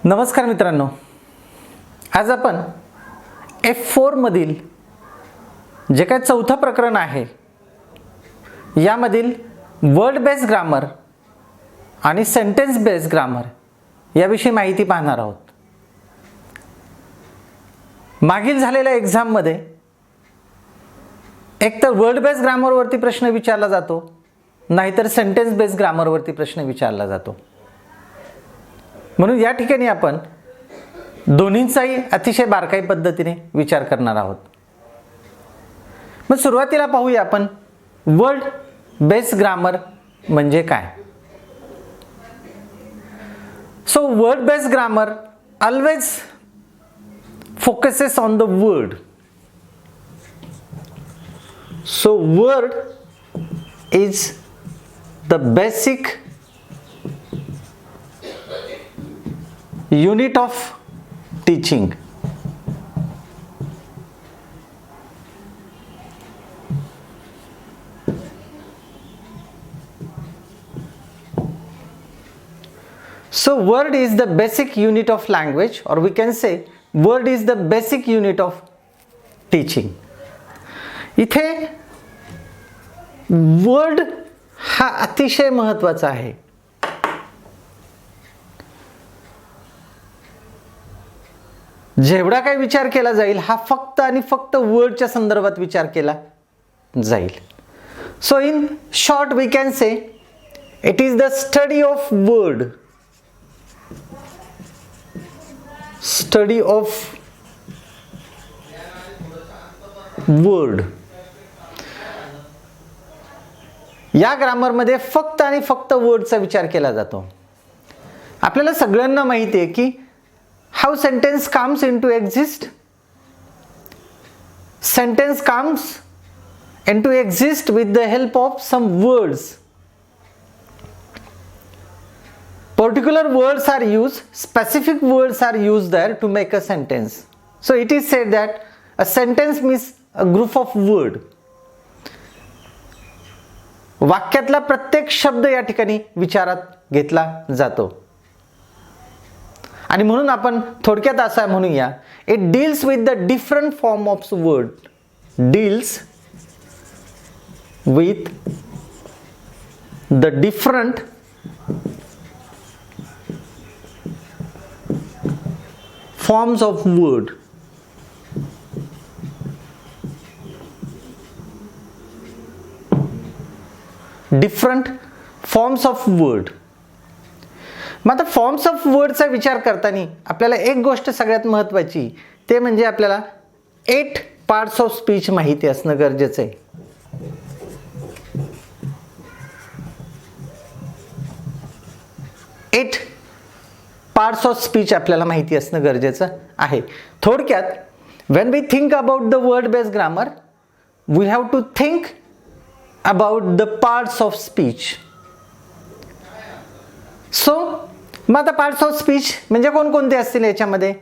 नमस्कार मित्रांनो, आज आपण F4 मधील जे काही चौथं प्रकरण आहे यामधील वर्ड बेस्ड ग्रामर आणि सेंटेन्स बेस्ड ग्रामर याविषयी माहिती पाहणार आहोत. मागील झालेल्या एक्झाम मध्ये एक तर वर्ड बेस्ड ग्रामर वरती प्रश्न विचारला जातो, नाहीतर सेंटेन्स बेस्ड ग्रामर वरती प्रश्न विचारला जातो. म्हणून या ठिकाणी आपण दोन्हींचाही अतिशय बारकाई पद्धतीने विचार करणार आहोत. मग सुरुवातीला पाहूया आपण वर्ड बेस्ड ग्रामर म्हणजे काय. So word based grammar always focuses on the word. So word is the basic unit of teaching. So word is the basic unit of language, or we can say word is the basic unit of teaching. इथे word हा अतिशय महत्त्वाचा आहे. जेवढा काही विचार केला जाईल हा फक्त आणि फक्त वर्डच्या संदर्भात विचार केला जाईल. So in short we can say it is the study of word. Study of word. या ग्रामर मध्ये फक्त आणि फक्त वर्डचा विचार केला जातो. आपल्याला सगळ्यांना माहिती आहे की how sentence comes into exist. Sentence comes into exist with the help of some words. Particular words are used, specific words are used there to make a sentence. So it is said that a sentence means a group of word. वाक्यातला प्रत्येक शब्द या ठिकाणी विचारात घेतला जातो. आणि म्हणून आपण थोडक्यात असा म्हणूया, it deals with the different form of word. Deals with the different forms of word. Different forms of word. मग आता फॉर्म्स ऑफ वर्डचा विचार करताना आपल्याला एक गोष्ट सगळ्यात महत्त्वाची, ते म्हणजे आपल्याला 8 पार्ट्स ऑफ स्पीच माहिती असणं गरजेचं आहे. 8 पार्ट्स ऑफ स्पीच आपल्याला माहिती असणं गरजेचं आहे. थोडक्यात when we think about the word based grammar we have to think about the parts of speech. So मग आता पार्ट्स ऑफ स्पीच म्हणजे कोणकोणते असतील याच्यामध्ये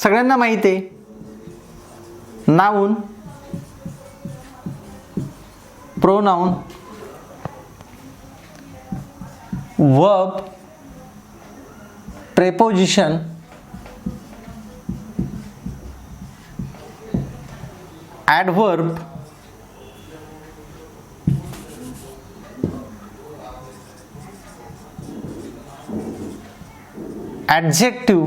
सगळ्यांना माहिती आहे. Noun, pronoun, verb, preposition, adverb, adjective,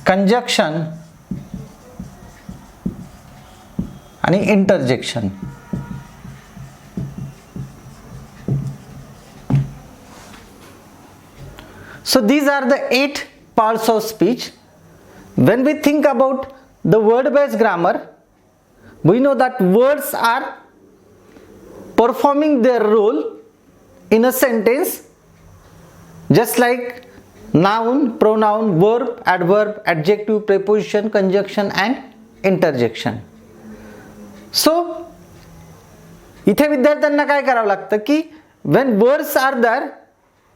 conjunction आणि interjection. So these are the 8 parts of speech. When we think about the word based grammar, we know that words are performing their role in a sentence, just like noun, pronoun, verb, adverb, adjective, preposition, conjunction and interjection. So इथे विद्यार्थ्यांना काय करावं लागतं की when words are there,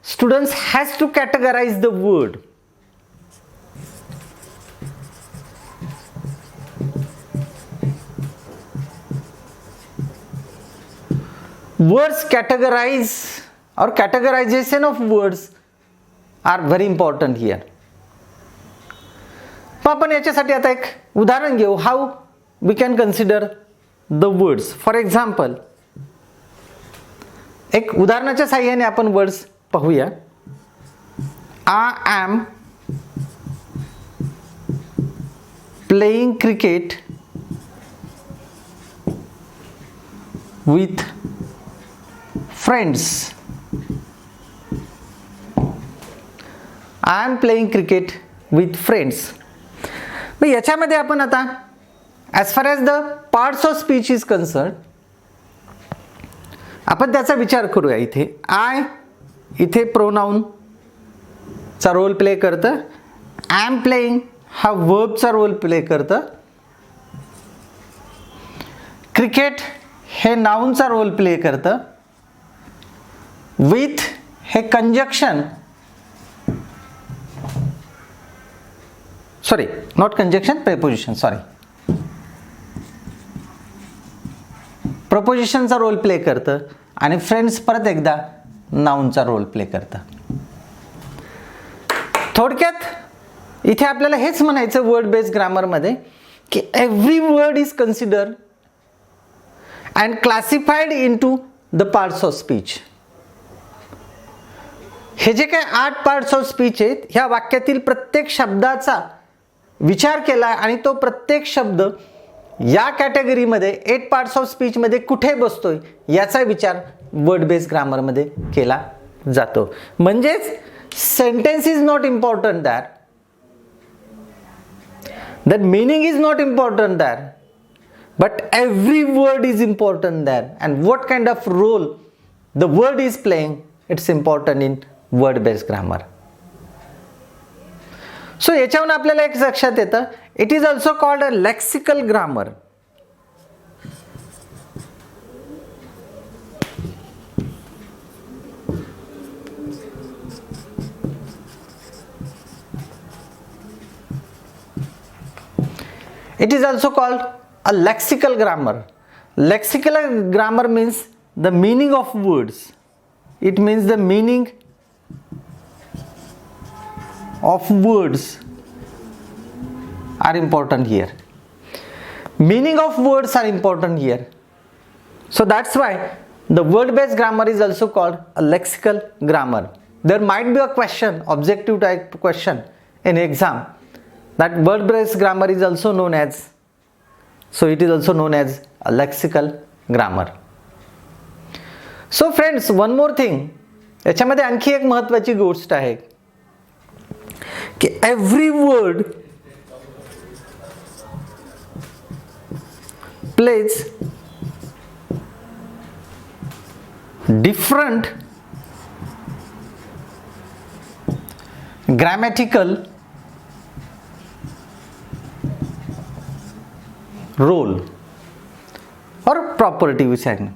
students has to categorize the word. words categorize or categorization of words are very important here. आपण याच्यासाठी आता एक उदाहरण घेऊ, how we can consider the words. For example, एक उदाहरणाच्या साहाय्याने आपण वर्ड्स पाहूया. I am playing cricket with friends. I am playing cricket with friends. मग याच्यामध्ये आपण आता as far as the parts of speech is concern, आपण त्याचा विचार करूया. इथे आय इथे प्रोनाउन चा रोल प्ले करतं. आय एम प्लेइंग हा वर्बचा रोल प्ले करतं. क्रिकेट हे नाउनचा रोल प्ले करतं. विथ हे conjunction, sorry not conjunction, preposition, sorry प्रपोजिशनचा रोल प्ले करतं. आणि फ्रेंड्स परत एकदा नाउनचा रोल प्ले करतं. थोडक्यात इथे आपल्याला हेच म्हणायचं वर्ड बेस्ड ग्रामरमध्ये की every word is considered and classified into the parts of speech. हे जे काही 8 पार्ट्स ऑफ स्पीच आहेत, ह्या वाक्यातील प्रत्येक शब्दाचा विचार केला आणि तो प्रत्येक शब्द या कॅटेगरीमध्ये 8 पार्ट्स ऑफ स्पीच मध्ये कुठे बसतोय याचा विचार वर्ड बेस्ड ग्रामर मध्ये केला जातो. म्हणजेच sentence is not important that, that meaning is not important there, but every word is important there, and what kind of role the word is playing, it's important in word based grammar. So याच्यावरून आपल्याला एक लक्षात येतं, it is also called a lexical grammar. It is also called a lexical grammar. Lexical grammar means the meaning of words. It means the meaning of words are important here. Meaning of words are important here. So that's why the word-based grammar is also called a lexical grammar. There might be a question, objective type question in exam. That word-based grammar is also known as, so it is also known as a lexical grammar. So friends, one more thing, याच्यामध्ये आणखी एक महत्त्वाची गोष्ट आहे की every word plays different grammatical role or property which I know.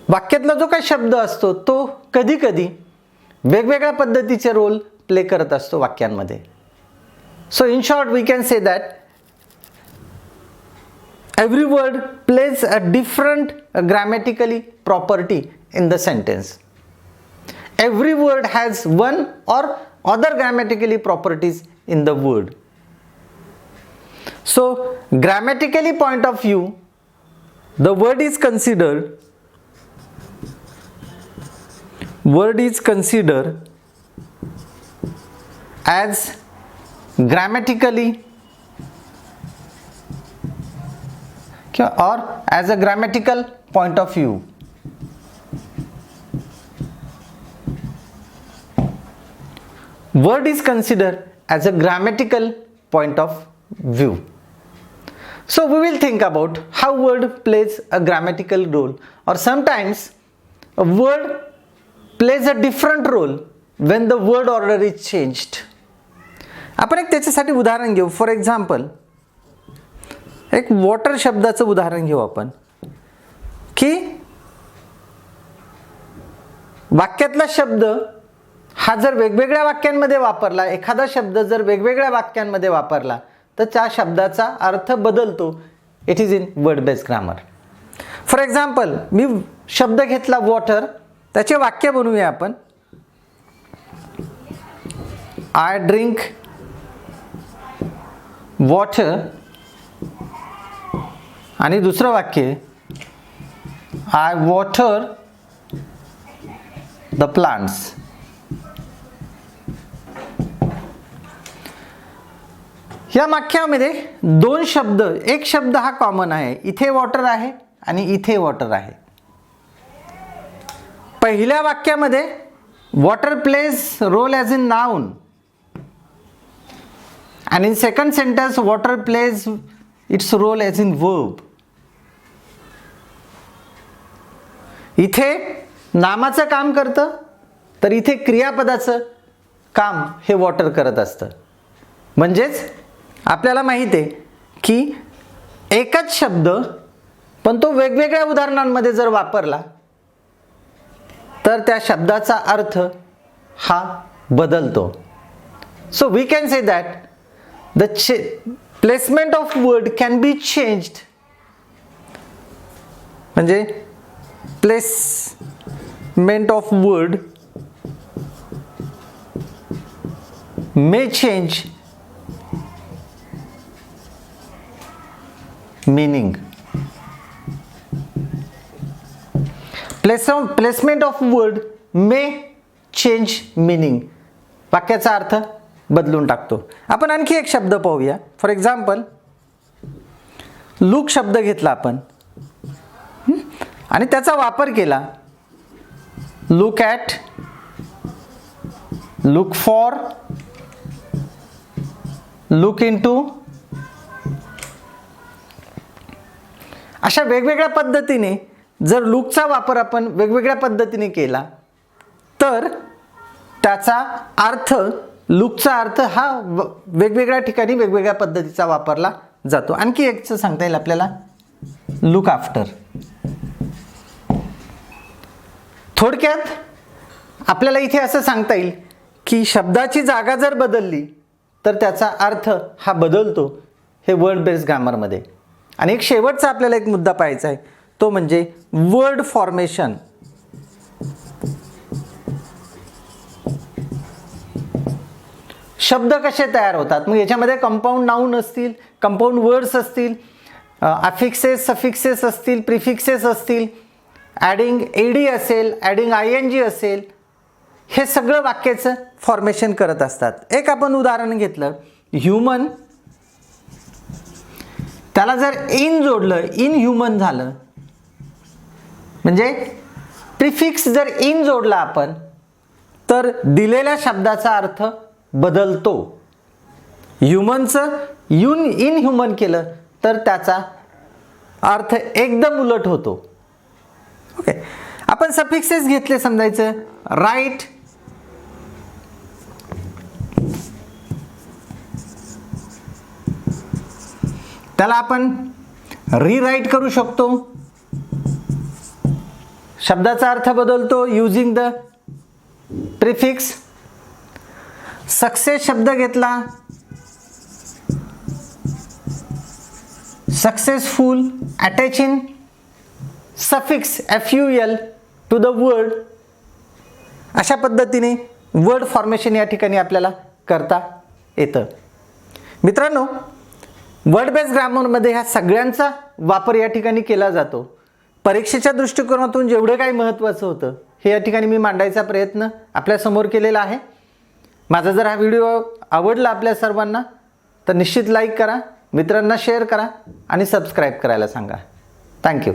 वाक्यातला जो काही शब्द असतो तो कधी कधी वेगवेगळ्या पद्धतीचे रोल प्ले करत असतो वाक्यांमध्ये. So in short we can say that every word plays a different grammatically property in the sentence. Every word has one or other grammatically properties in the word. So grammatically point of view, the word is considered as grammatically or as a grammatical point of view. Word is considered as a grammatical point of view. So we will think about how word plays a grammatical role, or sometimes a word plays a different role when the word order is changed. आपण एक त्याच्यासाठी उदाहरण घेऊ. For example, एक water शब्दाचं उदाहरण घेऊ आपण की वाक्यातला शब्द हा जर वेगवेगळ्या वाक्यांमध्ये वापरला, एखादा शब्द जर वेगवेगळ्या वाक्यांमध्ये वापरला तर त्या शब्दाचा अर्थ बदलतो. It is in word based grammar. For example, मी शब्द घेतला वॉटर, त्याचे वाक्य बनवूया आपण. आय ड्रिंक वॉटर, आणि दुसरं वाक्य आय वॉटर द प्लांट्स. या वाक्यामध्ये दोन शब्द, एक शब्द हा कॉमन आहे, इथे वॉटर आहे आणि इथे वॉटर आहे. पहिल्या वाक्यामध्ये water plays role as in noun, and in second sentence water plays its role as in verb. इथे नामाचं काम करतं तर इथे क्रियापदाचं काम हे वॉटर करत असतं. म्हणजेच आपल्याला माहिती आहे की एकच शब्द पण तो वेगवेगळ्या उदाहरणांमध्ये जर वापरला तर त्या शब्दाचा अर्थ हा बदलतो. So we can say that the placement of word can be changed. म्हणजे placement of word may change meaning. Placement of word may change meaning. वाक्याचा अर्थ बदलून टाकतो. आपण आणखी एक शब्द पाहूया. फॉर एक्झाम्पल, लुक शब्द घेतला आपण आणि त्याचा वापर केला. Look at, look for, look into, अशा वेगवेगळ्या पद्धतीने जर लुकचा वापर आपण वेगवेगळ्या पद्धतीने केला तर त्याचा अर्थ, लुकचा अर्थ हा वेगवेगळ्या ठिकाणी वेगवेगळ्या पद्धतीचा वापरला जातो. आणखी एक सांगता येईल आपल्याला, लुक आफ्टर. थोडक्यात आपल्याला इथे असं सांगता येईल की शब्दाची जागा जर बदलली तर त्याचा अर्थ हा बदलतो, हे वर्ड बेस्ड ग्रामरमध्ये. आणि एक शेवटचा आपल्याला एक मुद्दा पाहायचा आहे, तो म्हणजे वर्ड फॉर्मेशन. शब्द कसे तयार होतात? मग याच्यामध्ये कंपाऊंड नाउन असतील, कंपाऊंड वर्ड्स असतील, अफिक्सेस, सफिक्सेस असतील, प्रिफिक्सेस असतील, ॲडिंग एडी असेल, ॲडिंग ING असेल, हे सगळं वाक्याचं फॉर्मेशन करत असतात. एक आपण उदाहरण घेतलं, ह्युमन, त्याला जर इन जोडलं, इन ह्युमन झालं. म्हणजे प्रिफिक्स जर इन जोडला आपण तर दिलेल्या शब्दाचा अर्थ बदलतो. ह्युमनचं इन ह्युमन केलं तर त्याचा अर्थ एकदम उलट होतो. ओके, आपण सफिक्सेस घेतले, समजायचं राईट, त्याला आपण रीराईट करू शकतो. शब्दाचा अर्थ बदलतो युजिंग द प्रिफिक्स. सक्सेस शब्द घेतला, successful, attaching suffix FUL to the word. अशा पद्धतीने वर्ड फॉर्मेशन या ठिकाणी आपल्याला करता येतं. मित्रांनो, वर्ड बेस्ड ग्रामरमध्ये ह्या सगळ्यांचा वापर या ठिकाणी केला जातो. परीक्षेच्या दृष्टिकोनातून जेवढं काही महत्त्वाचं होतं हे या ठिकाणी मी मांडायचा प्रयत्न आपल्यासमोर केलेला आहे. माझा जर हा व्हिडिओ आवडला आपल्या सर्वांना तर निश्चित लाईक करा, मित्रांना शेअर करा आणि सबस्क्राईब करायला सांगा. थँक्यू.